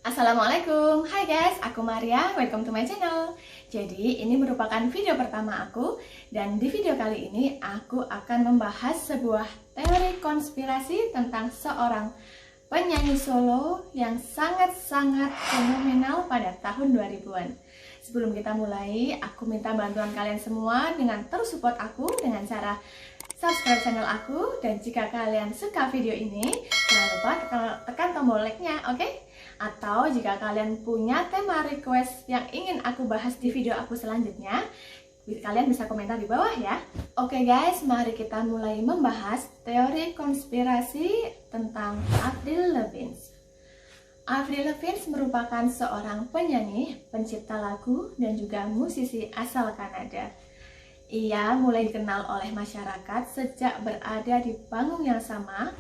Assalamualaikum, hai guys, aku Maria, welcome to my channel. Jadi ini merupakan video pertama aku, dan di video kali ini aku akan membahas sebuah teori konspirasi tentang seorang penyanyi solo yang sangat-sangat fenomenal pada tahun 2000-an. Sebelum kita mulai, aku minta bantuan kalian semua dengan terus support aku dengan cara subscribe channel aku, dan jika kalian suka video ini, jangan lupa tekan tombol like-nya, oke? Atau jika kalian punya tema request yang ingin aku bahas di video aku selanjutnya, kalian bisa komentar di bawah ya. Oke guys, mari kita mulai membahas teori konspirasi tentang Avril Lavigne. Avril Lavigne merupakan seorang penyanyi, pencipta lagu, dan juga musisi asal Kanada. Ia mulai dikenal oleh masyarakat sejak berada di panggung yang sama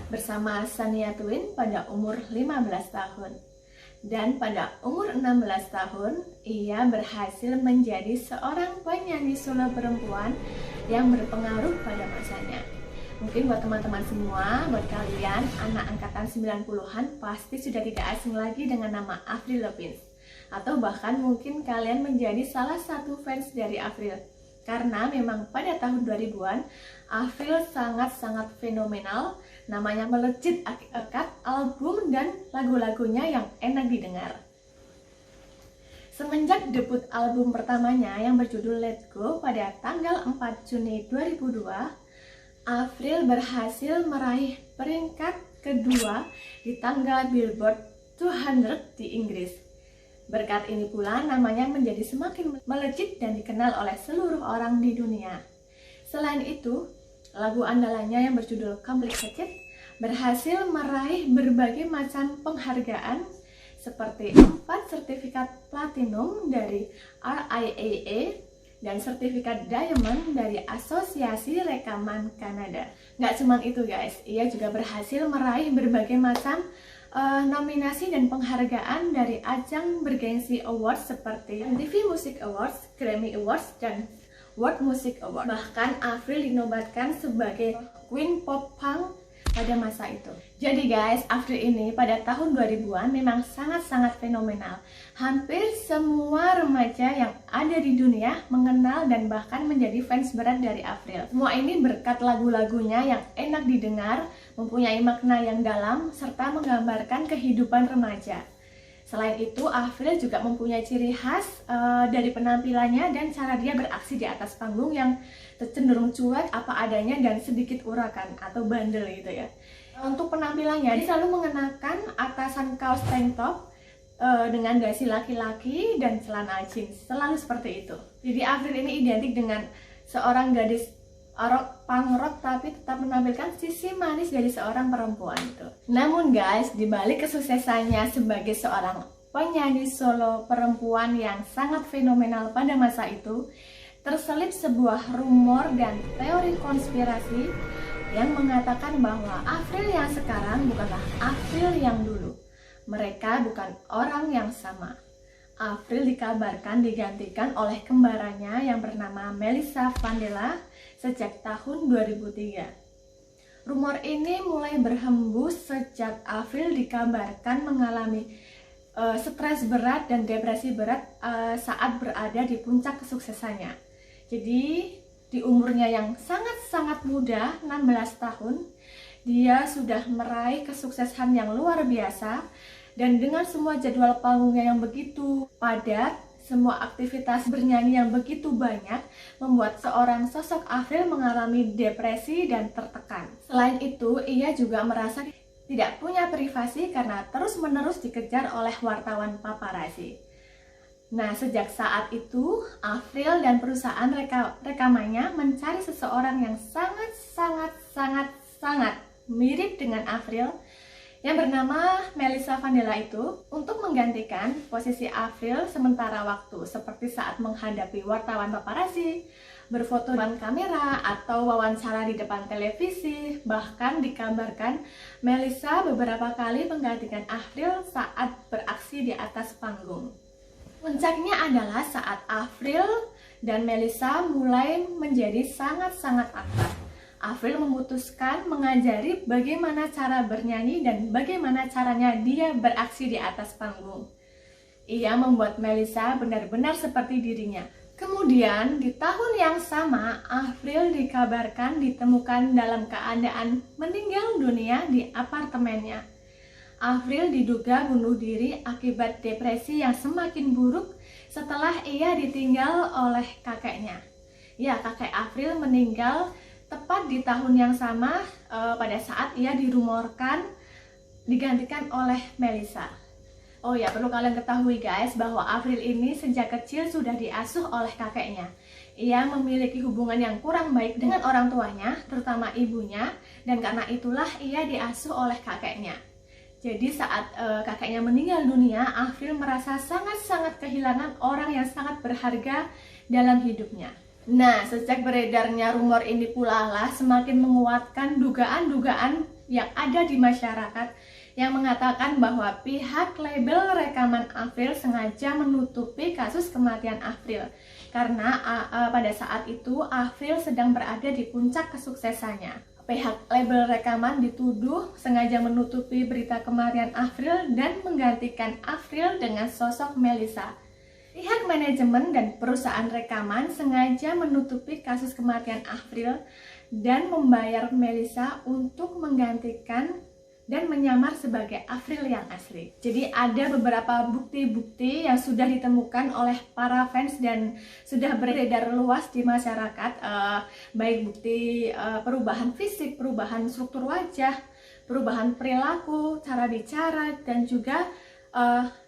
bersama Shania Twain pada umur 15 tahun. Dan pada umur 16 tahun, ia berhasil menjadi seorang penyanyi solo perempuan yang berpengaruh pada masanya. Mungkin buat teman-teman semua, buat kalian, anak angkatan 90-an pasti sudah tidak asing lagi dengan nama Avril Lavigne. Atau bahkan mungkin kalian menjadi salah satu fans dari Avril. Karena memang pada tahun 2000-an, Avril sangat-sangat fenomenal, namanya melejit akibat album dan lagu-lagunya yang enak didengar. Semenjak debut album pertamanya yang berjudul Let Go pada tanggal 4 Juni 2002, Avril berhasil meraih peringkat kedua di tanggal Billboard 200 di Inggris. Berkat ini pula namanya menjadi semakin melejit dan dikenal oleh seluruh orang di dunia. Selain itu, lagu andalannya yang berjudul Complicated berhasil meraih berbagai macam penghargaan seperti 4 sertifikat platinum dari RIAA dan sertifikat diamond dari Asosiasi Rekaman Kanada. Nggak cuma itu guys, ia juga berhasil meraih berbagai macam nominasi dan penghargaan dari ajang bergengsi awards seperti MTV Music Awards, Grammy Awards, dan World Music Awards. Bahkan Avril dinobatkan sebagai Queen Pop Punk pada masa itu. Jadi guys, Avril ini pada tahun 2000-an memang sangat-sangat fenomenal. Hampir semua remaja yang ada di dunia mengenal dan bahkan menjadi fans berat dari Avril. Semua ini berkat lagu-lagunya yang enak didengar, mempunyai makna yang dalam, serta menggambarkan kehidupan remaja. Selain itu, Avril juga mempunyai ciri khas dari penampilannya dan cara dia beraksi di atas panggung yang cenderung cuek, apa adanya, dan sedikit urakan atau bandel gitu ya. Untuk penampilannya, dia selalu mengenakan atasan kaos tank top dengan dasi laki-laki dan celana jeans, selalu seperti itu. Jadi Avril ini identik dengan seorang gadis punk rock tapi tetap menampilkan sisi manis dari seorang perempuan itu. Namun guys, dibalik kesuksesannya sebagai seorang penyanyi solo perempuan yang sangat fenomenal pada masa itu, terselip sebuah rumor dan teori konspirasi yang mengatakan bahwa Avril yang sekarang bukanlah Avril yang dulu. Mereka bukan orang yang sama. Avril dikabarkan digantikan oleh kembarannya yang bernama Melissa Vandella sejak tahun 2003. Rumor ini mulai berhembus sejak Avril dikabarkan mengalami stres berat dan depresi berat saat berada di puncak kesuksesannya. Jadi di umurnya yang sangat-sangat muda, 16 tahun, dia sudah meraih kesuksesan yang luar biasa. Dan dengan semua jadwal panggungnya yang begitu padat, semua aktivitas bernyanyi yang begitu banyak, membuat seorang sosok Avril mengalami depresi dan tertekan. Selain itu, ia juga merasa tidak punya privasi karena terus-menerus dikejar oleh wartawan paparazzi. Nah, sejak saat itu, Avril dan perusahaan rekamannya mencari seseorang yang sangat mirip dengan Avril, yang bernama Melissa Vandella itu, untuk menggantikan posisi Avril sementara waktu, seperti saat menghadapi wartawan paparazzi, berfoto depan kamera, atau wawancara di depan televisi. Bahkan dikabarkan Melissa beberapa kali menggantikan Avril saat beraksi di atas panggung. Puncaknya adalah saat Avril dan Melissa mulai menjadi sangat-sangat akrab. Avril memutuskan mengajari bagaimana cara bernyanyi dan bagaimana caranya dia beraksi di atas panggung. Ia membuat Melissa benar-benar seperti dirinya. Kemudian di tahun yang sama, Avril dikabarkan ditemukan dalam keadaan meninggal dunia di apartemennya. Avril diduga bunuh diri akibat depresi yang semakin buruk setelah ia ditinggal oleh kakeknya. Ya, kakek Avril meninggal tepat di tahun yang sama pada saat ia dirumorkan digantikan oleh Melissa. Oh ya, perlu kalian ketahui guys bahwa Avril ini sejak kecil sudah diasuh oleh kakeknya. Ia memiliki hubungan yang kurang baik dengan orang tuanya, terutama ibunya, dan karena itulah ia diasuh oleh kakeknya. Jadi saat kakeknya meninggal dunia, Avril merasa sangat-sangat kehilangan orang yang sangat berharga dalam hidupnya. Nah, sejak beredarnya rumor ini pula lah semakin menguatkan dugaan-dugaan yang ada di masyarakat yang mengatakan bahwa pihak label rekaman Avril sengaja menutupi kasus kematian Avril karena pada saat itu Avril sedang berada di puncak kesuksesannya. Pihak label rekaman dituduh sengaja menutupi berita kematian Avril dan menggantikan Avril dengan sosok Melissa. Pihak manajemen dan perusahaan rekaman sengaja menutupi kasus kematian Avril dan membayar Melissa untuk menggantikan dan menyamar sebagai Avril yang asli. Jadi ada beberapa bukti-bukti yang sudah ditemukan oleh para fans dan sudah beredar luas di masyarakat, baik bukti perubahan fisik, perubahan struktur wajah, perubahan perilaku, cara bicara, dan juga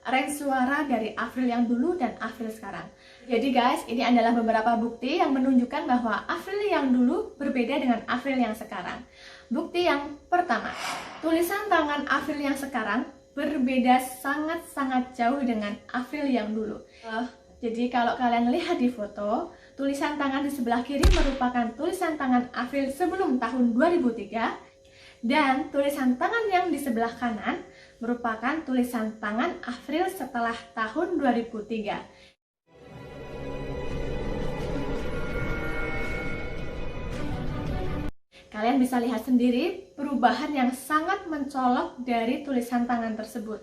range suara dari Avril yang dulu dan Avril sekarang. Jadi guys, ini adalah beberapa bukti yang menunjukkan bahwa Avril yang dulu berbeda dengan Avril yang sekarang. Bukti yang pertama, tulisan tangan Avril yang sekarang berbeda sangat-sangat jauh dengan Avril yang dulu. Jadi kalau kalian lihat di foto, tulisan tangan di sebelah kiri merupakan tulisan tangan Avril sebelum tahun 2003 dan tulisan tangan yang di sebelah kanan merupakan tulisan tangan Avril setelah tahun 2003. Kalian bisa lihat sendiri perubahan yang sangat mencolok dari tulisan tangan tersebut.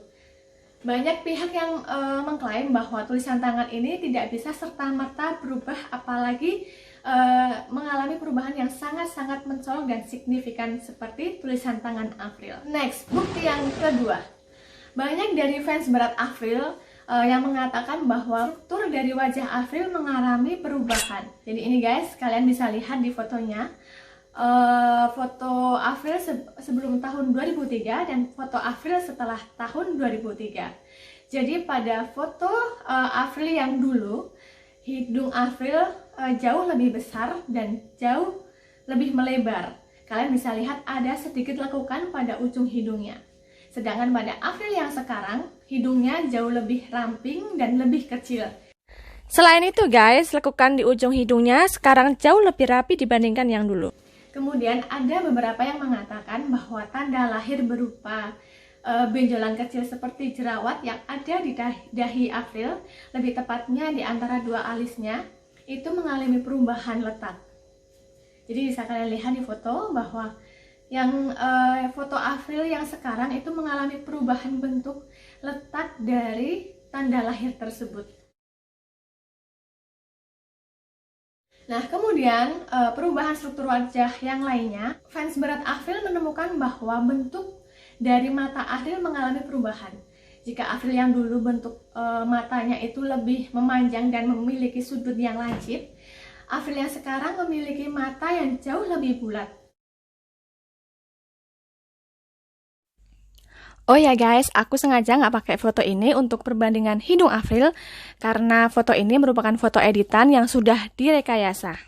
Banyak pihak yang mengklaim bahwa tulisan tangan ini tidak bisa serta-merta berubah, apalagi mengalami perubahan yang sangat-sangat mencolok dan signifikan seperti tulisan tangan Avril. Next, bukti yang kedua. Banyak dari fans berat Avril yang mengatakan bahwa struktur dari wajah Avril mengalami perubahan. Jadi ini guys, kalian bisa lihat di fotonya. Foto Avril sebelum tahun 2003 dan foto Avril setelah tahun 2003. Jadi pada foto Avril yang dulu, hidung Avril jauh lebih besar dan jauh lebih melebar. Kalian bisa lihat ada sedikit lekukan pada ujung hidungnya. Sedangkan pada Avril yang sekarang, hidungnya jauh lebih ramping dan lebih kecil. Selain itu guys, lekukan di ujung hidungnya sekarang jauh lebih rapi dibandingkan yang dulu. Kemudian ada beberapa yang mengatakan bahwa tanda lahir berupa benjolan kecil seperti jerawat yang ada di dahi Avril, lebih tepatnya di antara dua alisnya, itu mengalami perubahan letak. Jadi bisa kalian lihat di foto bahwa yang foto Avril yang sekarang itu mengalami perubahan bentuk letak dari tanda lahir tersebut. Nah, kemudian perubahan struktur wajah yang lainnya, fans berat Avril menemukan bahwa bentuk dari mata Avril mengalami perubahan. Jika Avril yang dulu bentuk matanya itu lebih memanjang dan memiliki sudut yang lancip, Avril yang sekarang memiliki mata yang jauh lebih bulat. Oh ya guys, aku sengaja nggak pakai foto ini untuk perbandingan hidung Avril karena foto ini merupakan foto editan yang sudah direkayasa.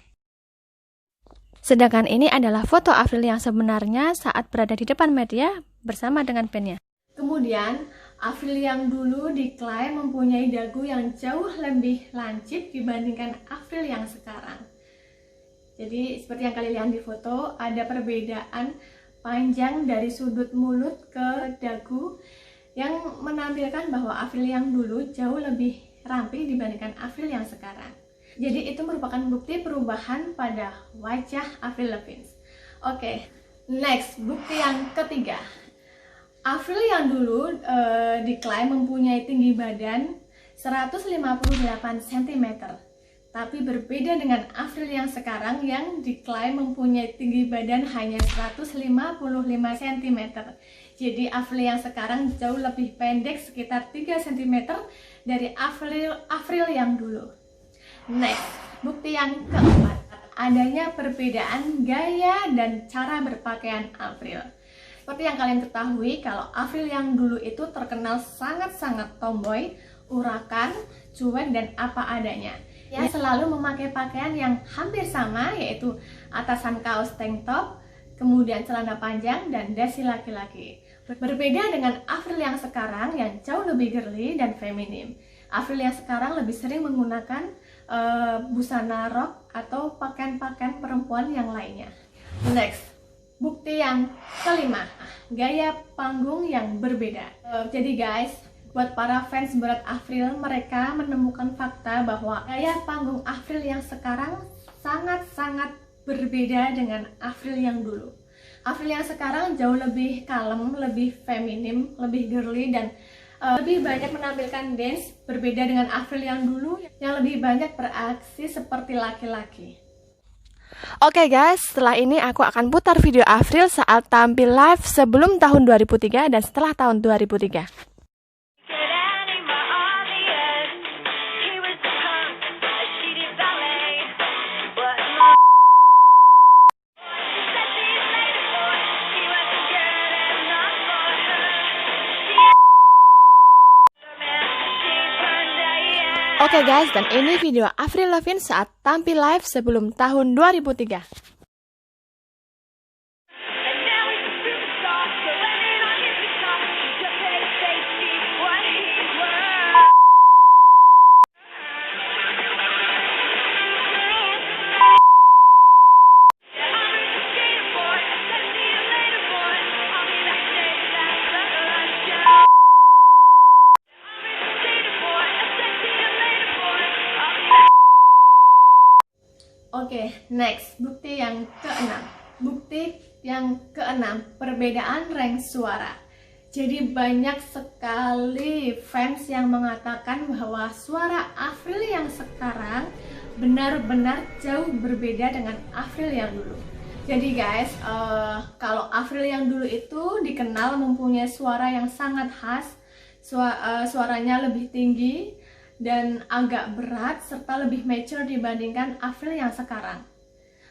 Sedangkan ini adalah foto Avril yang sebenarnya saat berada di depan media bersama dengan bandnya. Kemudian, Avril yang dulu diklaim mempunyai dagu yang jauh lebih lancip dibandingkan Avril yang sekarang. Jadi seperti yang kalian lihat di foto, ada perbedaan panjang dari sudut mulut ke dagu yang menampilkan bahwa Avril yang dulu jauh lebih ramping dibandingkan Avril yang sekarang. Jadi itu merupakan bukti perubahan pada wajah Avril Lavigne. Oke, next, bukti yang ketiga. Avril yang dulu diklaim mempunyai tinggi badan 158 cm. Tapi berbeda dengan Avril yang sekarang yang diklaim mempunyai tinggi badan hanya 155 cm. Jadi Avril yang sekarang jauh lebih pendek, sekitar 3 cm dari Avril yang dulu. Next, bukti yang keempat. Adanya perbedaan gaya dan cara berpakaian Avril. Seperti yang kalian ketahui, kalau Avril yang dulu itu terkenal sangat-sangat tomboy, urakan, cuek, dan apa adanya. Ya, selalu memakai pakaian yang hampir sama, yaitu atasan kaos tank top, kemudian celana panjang, dan dasi laki-laki. Berbeda dengan Avril yang sekarang yang jauh lebih girly dan feminim. Avril yang sekarang lebih sering menggunakan busana rok atau pakaian-pakaian perempuan yang lainnya. Next, bukti yang kelima, gaya panggung yang berbeda. Jadi guys, buat para fans berat Avril, mereka menemukan fakta bahwa gaya panggung Avril yang sekarang sangat-sangat berbeda dengan Avril yang dulu. Avril yang sekarang jauh lebih kalem, lebih feminim, lebih girly, dan lebih banyak menampilkan dance, berbeda dengan Avril yang dulu yang lebih banyak beraksi seperti laki-laki. Oke guys, setelah ini aku akan putar video Avril saat tampil live sebelum tahun 2003 dan setelah tahun 2003. Oke guys, dan ini video Avril Lavigne saat tampil live sebelum tahun 2003. Oke, next, bukti yang keenam. Bukti yang keenam, perbedaan range suara. Jadi banyak sekali fans yang mengatakan bahwa suara Avril yang sekarang benar-benar jauh berbeda dengan Avril yang dulu. Jadi guys, kalau Avril yang dulu itu dikenal mempunyai suara yang sangat khas, suaranya lebih tinggi dan agak berat serta lebih mature dibandingkan Avril yang sekarang.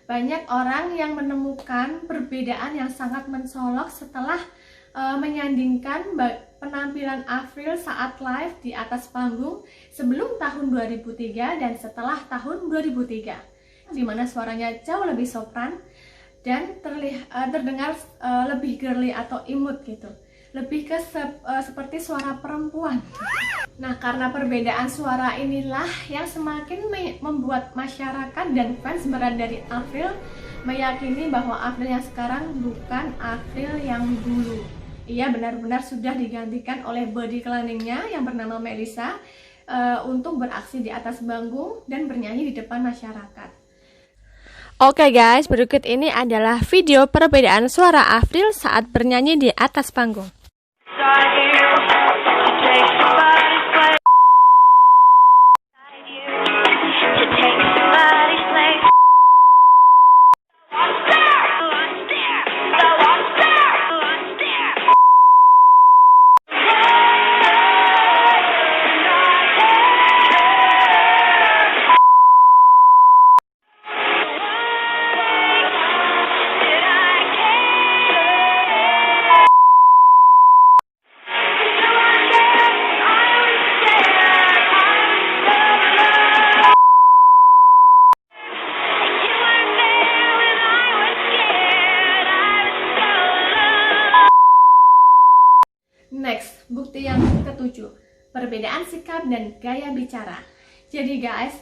Banyak orang yang menemukan perbedaan yang sangat mencolok setelah menyandingkan penampilan Avril saat live di atas panggung sebelum tahun 2003 dan setelah tahun 2003, di mana suaranya jauh lebih sopran dan terdengar lebih girly atau imut gitu, lebih ke seperti suara perempuan. Nah, karena perbedaan suara inilah yang semakin membuat masyarakat dan fans berat dari Avril meyakini bahwa Avril yang sekarang bukan Avril yang dulu. Ia benar-benar sudah digantikan oleh body cleaning-nya yang bernama Melissa untuk beraksi di atas panggung dan bernyanyi di depan masyarakat. Oke guys, berikut ini adalah video perbedaan suara Avril saat bernyanyi di atas panggung. Next, bukti yang ketujuh, perbedaan sikap dan gaya bicara. Jadi guys,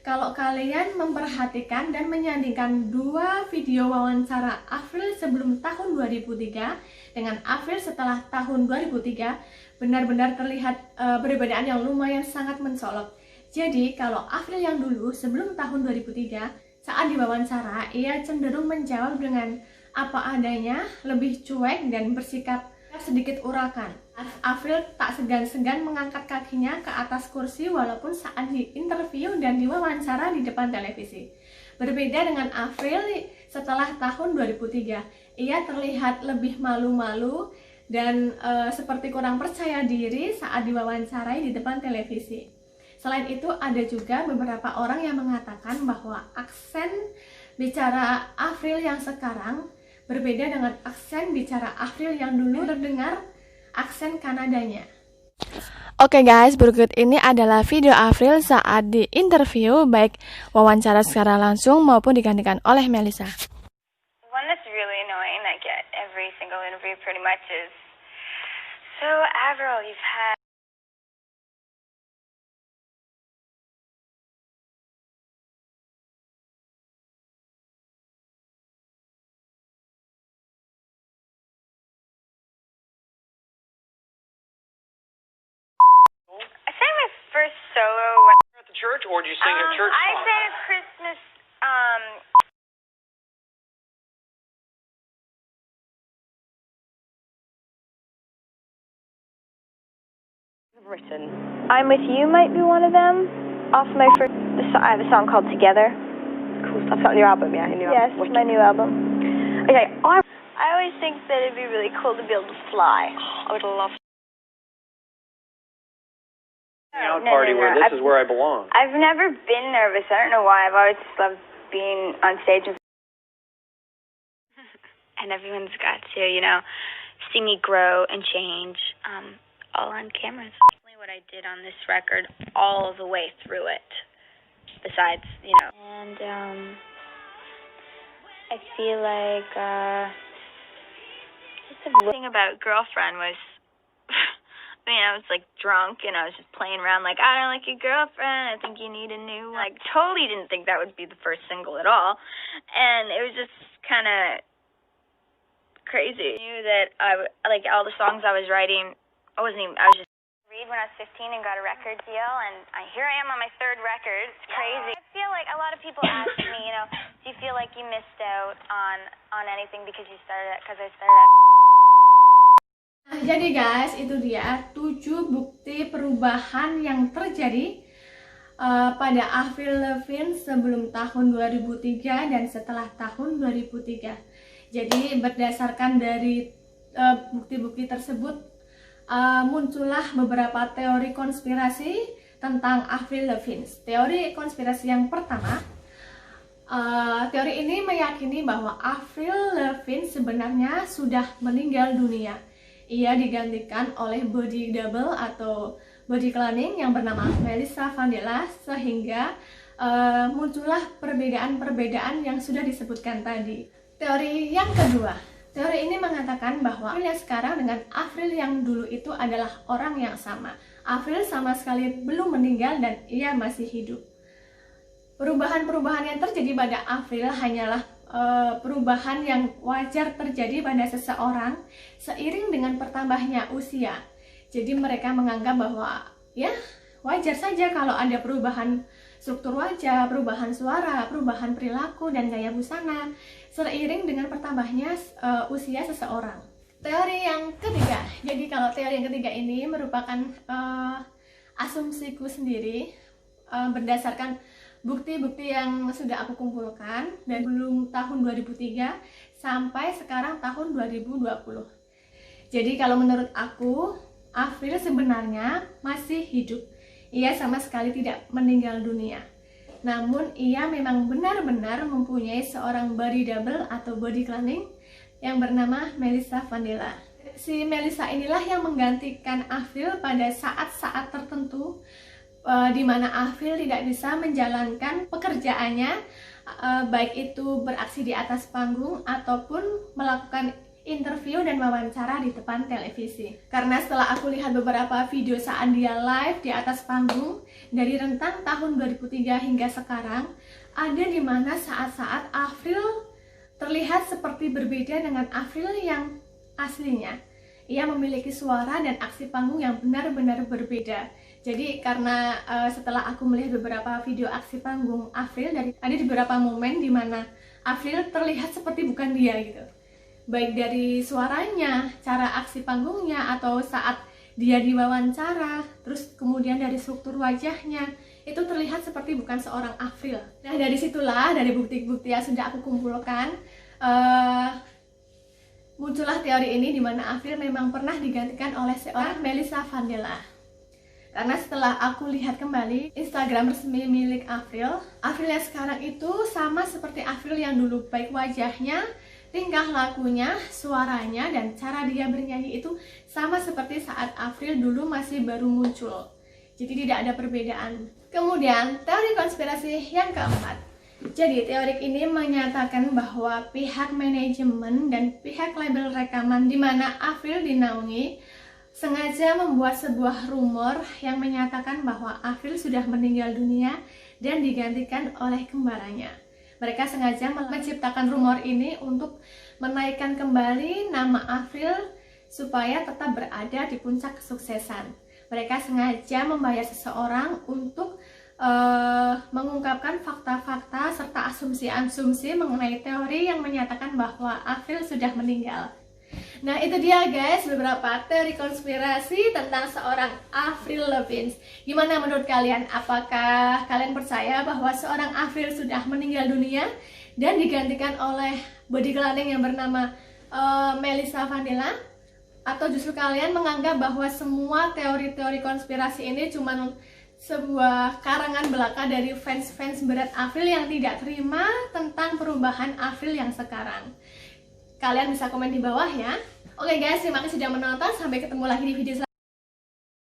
kalau kalian memperhatikan dan menyandingkan dua video wawancara Avril sebelum tahun 2003 dengan Avril setelah tahun 2003, benar-benar terlihat perbedaan yang lumayan sangat mencolok. Jadi kalau Avril yang dulu sebelum tahun 2003, saat diwawancara ia cenderung menjawab dengan apa adanya, lebih cuek dan bersikap sedikit urakan. Avril tak segan-segan mengangkat kakinya ke atas kursi walaupun saat diinterview dan diwawancara di depan televisi. Berbeda dengan Avril setelah tahun 2003, ia terlihat lebih malu-malu dan seperti kurang percaya diri saat diwawancarai di depan televisi. Selain itu, ada juga beberapa orang yang mengatakan bahwa aksen bicara Avril yang sekarang berbeda dengan aksen bicara Avril yang dulu terdengar aksen Kanadanya. Oke guys, berikut ini adalah video Avril saat di interview, baik wawancara secara langsung maupun digantikan oleh Melissa. One that's really annoying I get every single interview pretty much is, so Avril, you've had I sang my first solo At the church, or did you sing your church I song? sang a Christmas written. I'm With You might be one of them. Off my first, I have a song called Together. Cool stuff. That's on your album, yeah? Yes, my new album. Okay, I always think that it'd be really cool to be able to fly. I would love to. Out party where this is where I belong. I've never been nervous. I don't know why. I've always just loved being on stage. And everyone's got to, see me grow and change, all on cameras. What I did on this record all the way through it. Besides, And, I feel like, just the thing about Girlfriend was, I was drunk and I was just playing around I don't like your girlfriend, I think you need a new, totally didn't think that would be the first single at all. And it was just kind of crazy. I knew that all the songs I was writing, I was just read when I was 15 and got a record deal, and here I am on my third record. It's crazy. I feel like a lot of people ask me, do you feel like you missed out on anything because I started out. Nah, jadi guys, itu dia 7 bukti perubahan yang terjadi pada Avril Lavigne sebelum tahun 2003 dan setelah tahun 2003. Jadi berdasarkan dari bukti-bukti tersebut, muncullah beberapa teori konspirasi tentang Avril Lavigne. Teori konspirasi yang pertama, teori ini meyakini bahwa Avril Lavigne sebenarnya sudah meninggal dunia. Ia digantikan oleh body double atau body cloning yang bernama Melissa Vandella, sehingga muncullah perbedaan-perbedaan yang sudah disebutkan tadi. Teori yang kedua, teori ini mengatakan bahwa Avril yang sekarang dengan Avril yang dulu itu adalah orang yang sama. Avril sama sekali belum meninggal dan ia masih hidup. Perubahan-perubahan yang terjadi pada Avril hanyalah perubahan yang wajar terjadi pada seseorang seiring dengan bertambahnya usia. Jadi mereka menganggap bahwa ya wajar saja kalau ada perubahan struktur wajah, perubahan suara, perubahan perilaku dan gaya busana seiring dengan bertambahnya usia seseorang. Teori yang ketiga, jadi kalau teori yang ketiga ini merupakan asumsiku sendiri berdasarkan bukti-bukti yang sudah aku kumpulkan dan belum tahun 2003 sampai sekarang tahun 2020. Jadi kalau menurut aku, Avril sebenarnya masih hidup. Ia sama sekali tidak meninggal dunia. Namun ia memang benar-benar mempunyai seorang body double atau body cloning yang bernama Melissa Vandella. Si Melissa inilah yang menggantikan Avril pada saat-saat tertentu di mana Avril tidak bisa menjalankan pekerjaannya, baik itu beraksi di atas panggung ataupun melakukan interview dan wawancara di depan televisi. Karena setelah aku lihat beberapa video saat dia live di atas panggung dari rentang tahun 2003 hingga sekarang, ada di mana saat-saat Avril terlihat seperti berbeda dengan Avril yang aslinya. Ia memiliki suara dan aksi panggung yang benar-benar berbeda. Jadi karena setelah aku melihat beberapa video aksi panggung Avril, ada di beberapa momen di mana Avril terlihat seperti bukan dia gitu. baik dari suaranya, cara aksi panggungnya, atau saat dia diwawancara, terus kemudian dari struktur wajahnya, itu terlihat seperti bukan seorang Avril. Nah, dari situlah, dari bukti-bukti yang sudah aku kumpulkan, muncullah teori ini di mana Avril memang pernah digantikan oleh seorang Melissa Vandella. Karena setelah aku lihat kembali Instagram resmi milik Avril yang sekarang itu sama seperti Avril yang dulu, baik wajahnya, tingkah lakunya, suaranya, dan cara dia bernyanyi itu sama seperti saat Avril dulu masih baru muncul. Jadi tidak ada perbedaan. Kemudian teori konspirasi yang keempat. Jadi teori ini menyatakan bahwa pihak manajemen dan pihak label rekaman di mana Avril dinaungi sengaja membuat sebuah rumor yang menyatakan bahwa Avril sudah meninggal dunia dan digantikan oleh kembarannya. Mereka sengaja menciptakan rumor ini untuk menaikkan kembali nama Avril supaya tetap berada di puncak kesuksesan. Mereka sengaja membayar seseorang untuk mengungkapkan fakta-fakta serta asumsi-asumsi mengenai teori yang menyatakan bahwa Avril sudah meninggal. Nah, itu dia guys beberapa teori konspirasi tentang seorang Avril Lavigne. Gimana menurut kalian? Apakah kalian percaya bahwa seorang Avril sudah meninggal dunia dan digantikan oleh body clothing yang bernama Melissa Vandella? Atau justru kalian menganggap bahwa semua teori-teori konspirasi ini cuma sebuah karangan belaka dari fans-fans berat Avril yang tidak terima tentang perubahan Avril yang sekarang? Kalian bisa komen di bawah ya. Oke guys, terima kasih sudah menonton. Sampai ketemu lagi di video selanjutnya.